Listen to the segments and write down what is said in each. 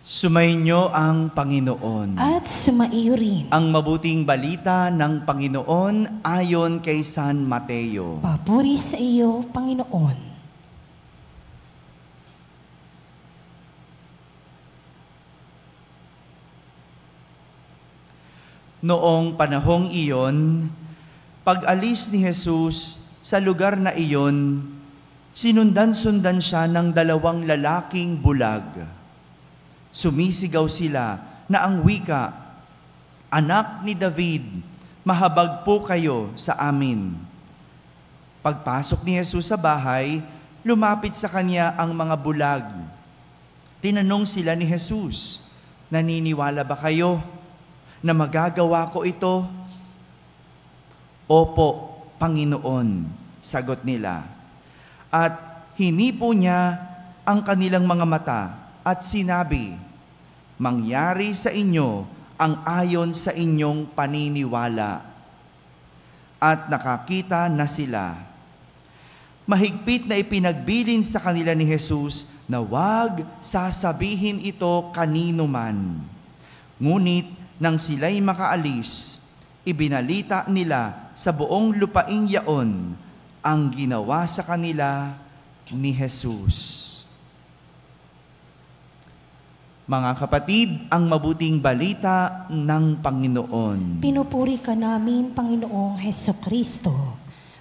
Sumainyo ang Panginoon. At sumaiyo rin. Ang mabuting balita ng Panginoon ayon kay San Mateo. Papuri sa iyo, Panginoon. Noong panahong iyon, pag-alis ni Jesus sa lugar na iyon, sinundan-sundan siya ng 2 lalaking bulag. Sumisigaw sila na ang wika, "Anak ni David, mahabag po kayo sa amin." Pagpasok ni Jesus sa bahay, lumapit sa kanya ang mga bulag. Tinanong sila ni Jesus, "Naniniwala ba kayo na magagawa ko ito?" "Opo, Panginoon," sagot nila. At hinipo niya ang kanilang mga mata at sinabi, "Mangyari sa inyo ang ayon sa inyong paniniwala." At nakakita na sila. Mahigpit na ipinagbilin sa kanila ni Jesus na huwag sasabihin ito kanino man. Ngunit nang sila'y makaalis, ibinalita nila sa buong lupaing yaon ang ginawa sa kanila ni Jesus. Mga kapatid, ang mabuting balita ng Panginoon. Pinupuri ka namin, Panginoong Hesukristo.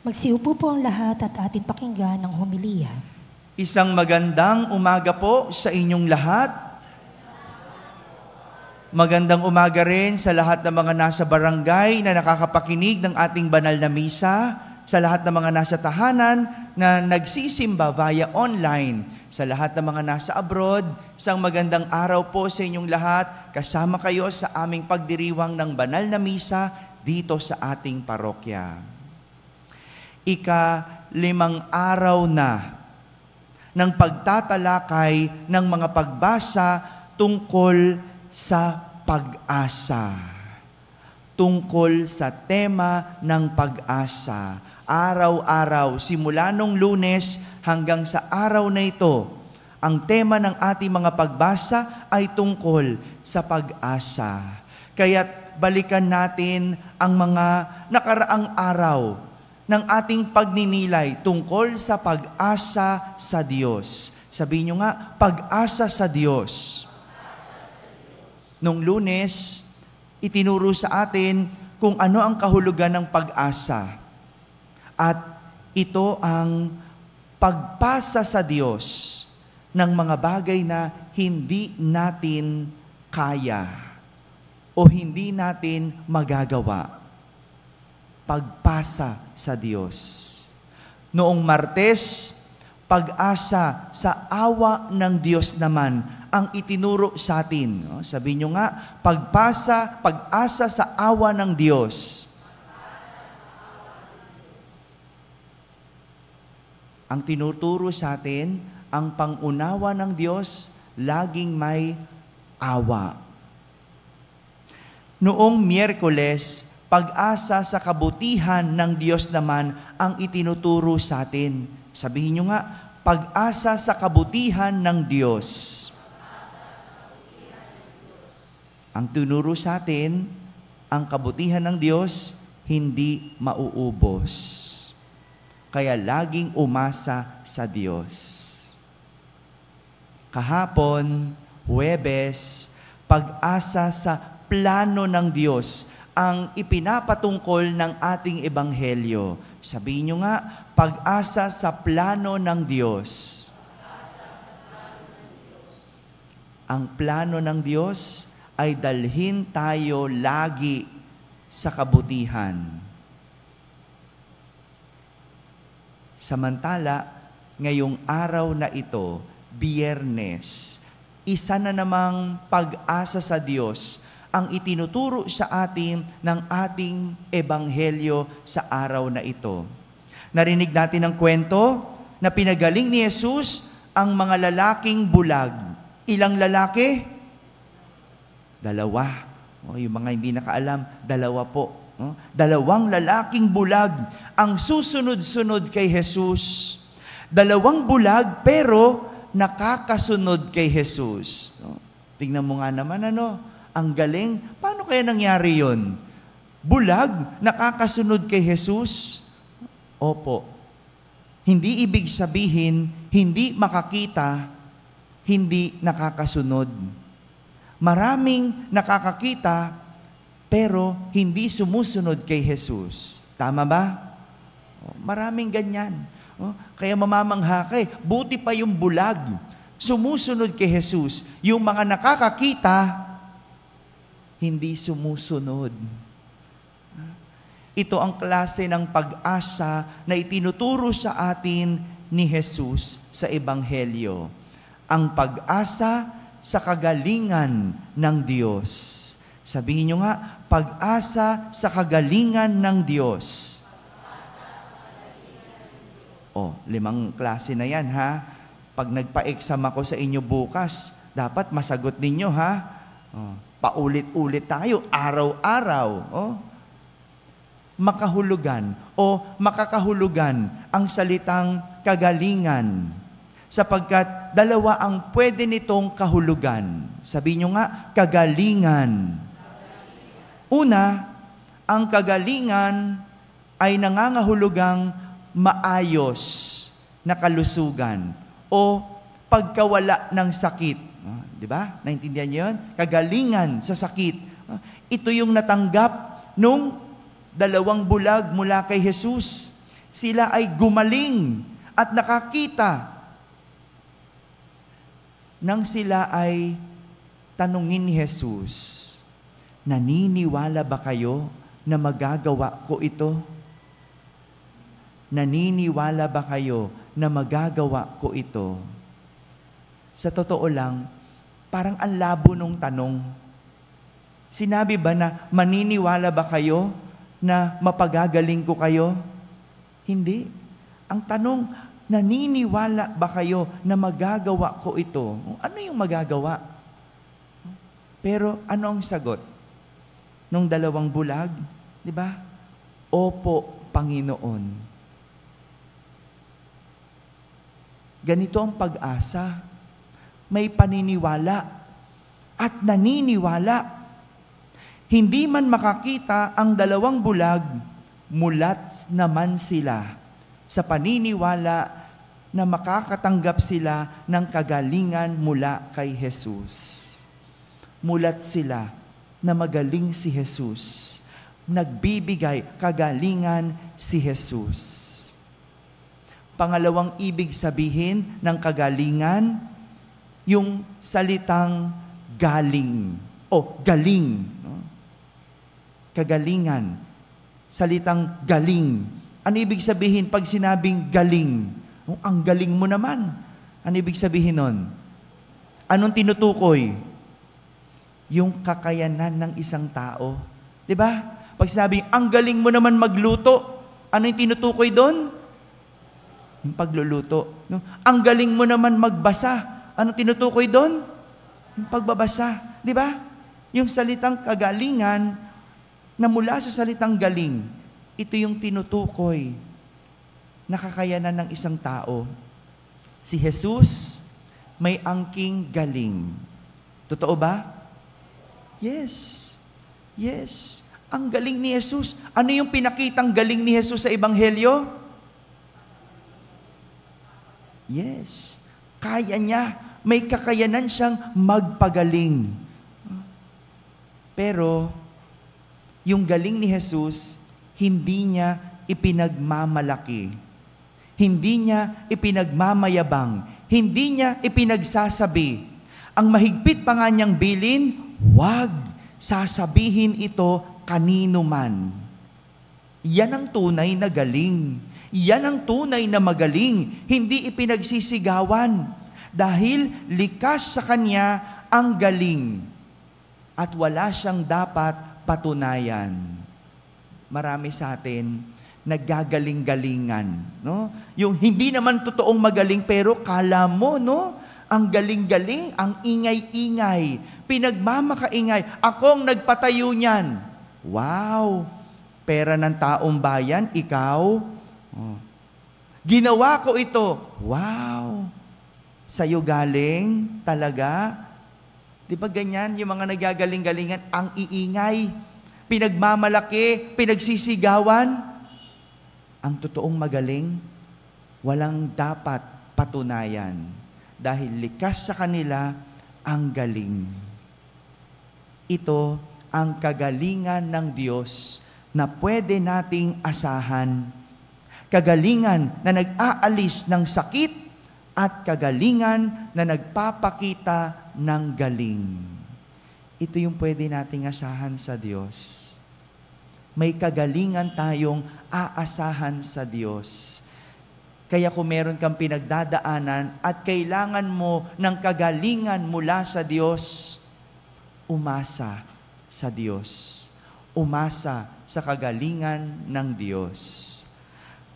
Magsiupo po ang lahat at ating pakinggan ang homilya. Isang magandang umaga po sa inyong lahat. Magandang umaga rin sa lahat ng mga nasa barangay na nakakapakinig ng ating banal na misa, sa lahat ng mga nasa tahanan na nagsisimba via online, sa lahat ng mga nasa abroad. Isang magandang araw po sa inyong lahat. Kasama kayo sa aming pagdiriwang ng banal na misa dito sa ating parokya. 5 araw na ng pagtatalakay ng mga pagbasa tungkol sa pag-asa. Tungkol sa tema ng pag-asa. Araw-araw, simula nung Lunes hanggang sa araw na ito, ang tema ng ating mga pagbasa ay tungkol sa pag-asa. Kaya't balikan natin ang mga nakaraang araw ng ating pagninilay tungkol sa pag-asa sa Diyos. Sabihin nyo nga, pag-asa sa Diyos. Nung Lunes, itinuro sa atin kung ano ang kahulugan ng pag-asa. At ito ang pagpasa sa Diyos ng mga bagay na hindi natin kaya o hindi natin magagawa. Pagpasa sa Diyos. Noong Martes, pag-asa sa awa ng Diyos naman ang itinuro sa atin. Sabihin nyo nga, pag-asa sa awa ng Diyos. Ang tinuturo sa atin, ang pangunawa ng Diyos, laging may awa. Noong Miyerkules, pag-asa sa kabutihan ng Diyos naman ang itinuturo sa atin. Sabihin nyo nga, pag-asa sa kabutihan ng Diyos. Ang tinuro sa atin, ang kabutihan ng Diyos, hindi mauubos. Kaya laging umasa sa Diyos. Kahapon, Huwebes, pag-asa sa plano ng Diyos ang ipinapatungkol ng ating ebanghelyo. Sabihin nyo nga, pag-asa sa plano ng Diyos. Ang plano ng Diyos ay dalhin tayo lagi sa kabutihan. Samantala, ngayong araw na ito, Biyernes, isa na namang pag-asa sa Diyos ang itinuturo sa atin ng ating ebanghelyo sa araw na ito. Narinig natin ang kwento na pinagaling ni Jesus ang mga lalaking bulag. Ilang lalaki? 2. Yung mga hindi nakaalam, 2 po. 2 lalaking bulag ang susunod-sunod kay Jesus. 2 bulag pero nakakasunod kay Jesus. Tingnan mo nga naman, ang galing. Paano kaya nangyari yon? Bulag, nakakasunod kay Jesus? Opo. Hindi ibig sabihin, hindi makakita, hindi nakakasunod. Maraming nakakakita, pero hindi sumusunod kay Jesus. Tama ba? Maraming ganyan. Kaya mamamangha ka buti pa yung bulag. Sumusunod kay Jesus. Yung mga nakakakita, hindi sumusunod. Ito ang klase ng pag-asa na itinuturo sa atin ni Jesus sa Ebanghelyo. Ang pag-asa sa kagalingan ng Diyos. Sabihin nyo nga, pag-asa sa kagalingan ng Diyos. 5 klase na yan, ha? Pag nagpa-exam ako sa inyo bukas, dapat masagot ninyo, ha? Paulit-ulit tayo, araw-araw. Makahulugan o makakahulugan ang salitang kagalingan, sapagkat dalawa ang pwede nitong kahulugan. Sabihin nyo nga, kagalingan. Una, ang kagalingan ay nangangahulugang maayos na kalusugan o pagkawala ng sakit. Di ba? Naintindihan niyo yun? Kagalingan sa sakit. Ito yung natanggap nung 2 bulag mula kay Jesus. Sila ay gumaling at nakakita. Nang sila ay tanungin ni Jesus, naniniwala ba kayo na magagawa ko ito? Naniniwala ba kayo na magagawa ko ito? Sa totoo lang, parang ang labo nung tanong. Sinabi ba na maniniwala ba kayo na mapagagaling ko kayo? Hindi. Ang tanong, naniniwala ba kayo na magagawa ko ito? Ano yung magagawa? Pero ano ang sagot? Nung 2 bulag, di ba? Opo, Panginoon. Ganito ang pag-asa. May paniniwala at naniniwala. Hindi man makakita ang 2 bulag, mulat naman sila sa paniniwala na makakatanggap sila ng kagalingan mula kay Jesus. Mulat sila na magaling si Jesus. Nagbibigay kagalingan si Jesus. Pangalawang ibig sabihin ng kagalingan, yung salitang galing o galing. Kagalingan. Salitang galing. Ano ibig sabihin pag sinabing galing? Ang galing mo naman. Ano ibig sabihin nun? Anong tinutukoy? Yung kakayanan ng isang tao. 'Di ba? Pag sinabing, ang galing mo naman magluto, ano yung tinutukoy doon? Yung pagluluto. No? Ang galing mo naman magbasa. Ano tinutukoy doon? Yung pagbabasa. Di ba? Yung salitang kagalingan na mula sa salitang galing, ito yung tinutukoy na kakayanan ng isang tao. Si Jesus may angking galing. Totoo ba? Yes. Yes. Ang galing ni Jesus. Ano yung pinakitang galing ni Jesus sa Ebanghelyo? Yes. Kaya niya. May kakayanan siyang magpagaling. Pero, yung galing ni Jesus, hindi niya ipinagmamalaki. Hindi niya ipinagmamayabang. Hindi niya ipinagsasabi. Ang mahigpit pa nga niyang bilin, wag sasabihin ito kanino man. Yan ang tunay na galing. Yan ang tunay na magaling, hindi ipinagsisigawan. Dahil likas sa kanya ang galing at wala siyang dapat patunayan. Marami sa atin naggagaling-galingan, no? Yung hindi naman totoong magaling pero kala mo, no? Ang galing-galing, ang ingay-ingay, pinagmamakaingay. Akong nagpatayo niyan. Wow! Pera ng taong bayan, ikaw? Ginawa ko ito. Wow! Sa'yo galing? Talaga? Di ba ganyan? Yung mga nagagaling-galingan, ang iingay, pinagmamalaki, pinagsisigawan. Ang totoong magaling, walang dapat patunayan. Dahil likas sa kanila ang galing. Ito ang kagalingan ng Diyos na pwede nating asahan. Kagalingan na nag-aalis ng sakit at kagalingan na nagpapakita ng galing. Ito yung pwede nating asahan sa Diyos. May kagalingan tayong aasahan sa Diyos. Kaya kung meron kang pinagdadaanan at kailangan mo ng kagalingan mula sa Diyos, umasa sa Diyos. Umasa sa kagalingan ng Diyos.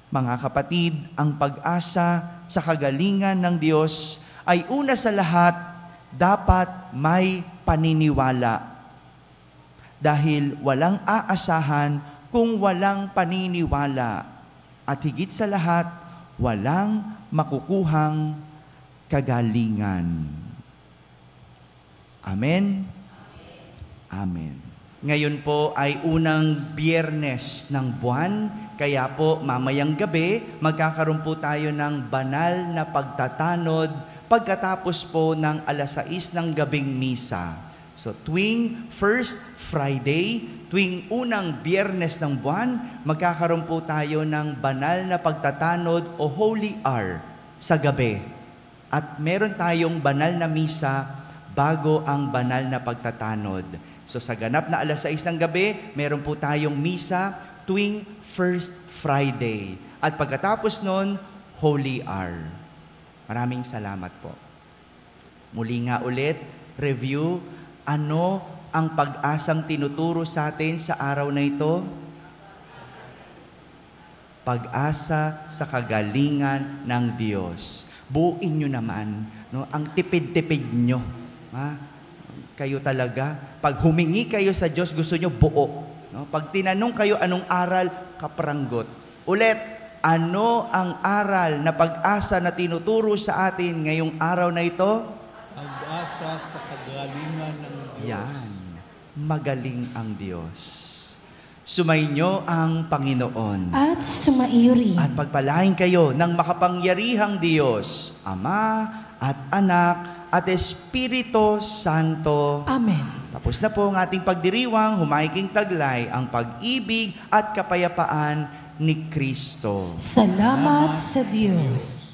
Mga kapatid, ang pag-asa sa kagalingan ng Diyos ay una sa lahat, dapat may paniniwala. Dahil walang aasahan kung walang paniniwala. At higit sa lahat, walang makukuhang kagalingan. Amen? Amen. Ngayon po ay unang Biyernes ng buwan, kaya po mamayang gabi magkakaroon po tayo ng banal na pagtatanod pagkatapos po ng 6:00 ng gabing misa. So tuwing first Friday, tuwing unang Biyernes ng buwan, magkakaroon po tayo ng banal na pagtatanod o Holy Hour sa gabi. At meron tayong banal na misa bago ang banal na pagtatanod. So sa ganap na 6:00 ng gabi, meron po tayong misa tuwing first Friday. At pagkatapos nun, Holy Hour. Maraming salamat po. Muli nga ulit, review, ano ang pag-asang tinuturo sa atin sa araw na ito? Pag-asa sa kagalingan ng Diyos. Buuin nyo naman, no? Ang tipid-tipid nyo. Kayo talaga, pag humingi kayo sa Diyos, gusto nyo buo. No? Pag tinanong kayo anong aral, kapranggot. Ulit, ano ang aral na pag-asa na tinuturo sa atin ngayong araw na ito? Pag-asa sa kagalingan ng Diyos. Yan, magaling ang Diyos. Sumainyo ang Panginoon. At sumaiyo rin. At pagpalain kayo ng makapangyarihang Diyos, Ama at Anak at Espiritu Santo. Amen. Tapos na po ang ating pagdiriwang, humaiking taglay ang pag-ibig at kapayapaan ni Kristo. Salamat sa Diyos.